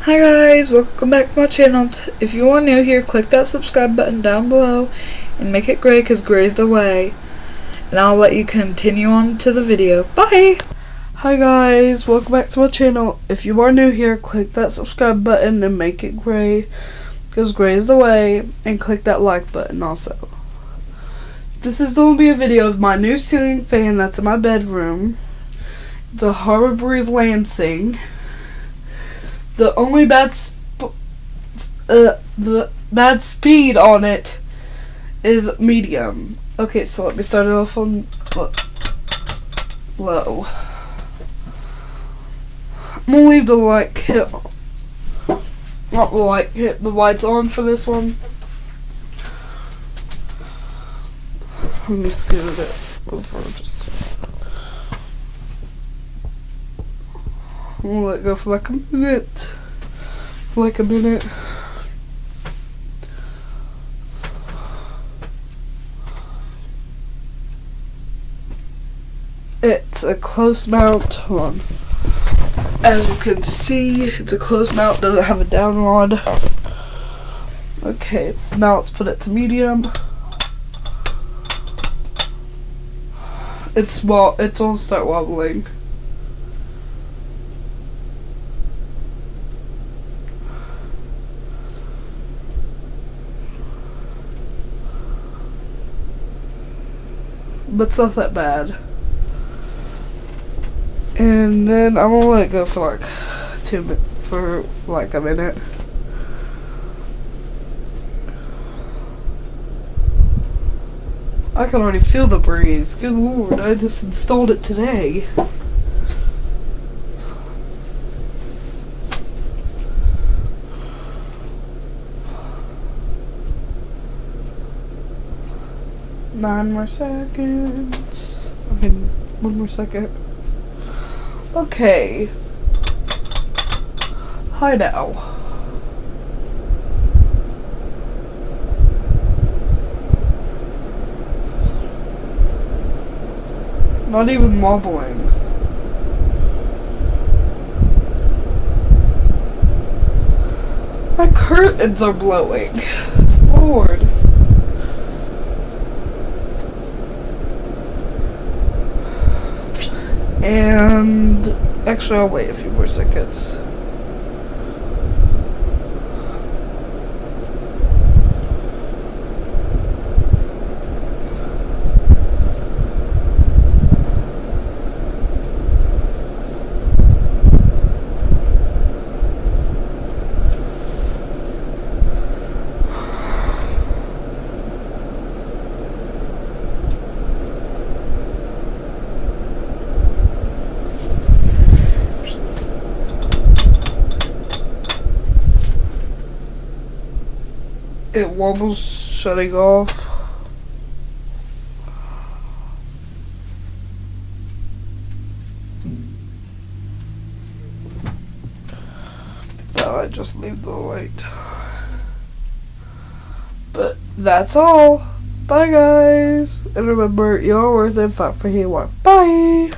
Hi guys, welcome back to my channel. If you are new here, click that subscribe button down below and make it gray because gray's the way. And I'll let you continue on to the video. Bye! Hi guys, welcome back to my channel. If you are new here, click that subscribe button and make it gray because gray is the way. And click that like button also. This is going to be a video of my new ceiling fan that's in my bedroom. It's a Harbor Breeze Lansing. The only bad speed on it is medium. Okay, so let me start it off on low. I'm gonna leave the light hit, not the light hit, the lights on for this one. Let me scoot it over just. I'm gonna let it go for like a minute. It's a close mount. Hold on. As you can see, it's a close mount, doesn't have a down rod. Okay, now let's put it to medium. It's gonna start wobbling. But it's not that bad. And then I'm gonna let it go for like a minute. I can already feel the breeze. Good lord, I just installed it today. Nine more seconds. Okay, 1 more second. Okay. Hi now. Not even wobbling. My curtains are blowing. Lord. And actually, I'll wait a few more seconds. It wobbles shutting off. Now I just leave the light. But that's all. Bye guys. And remember, you're worth it. Fight for who you want. Bye.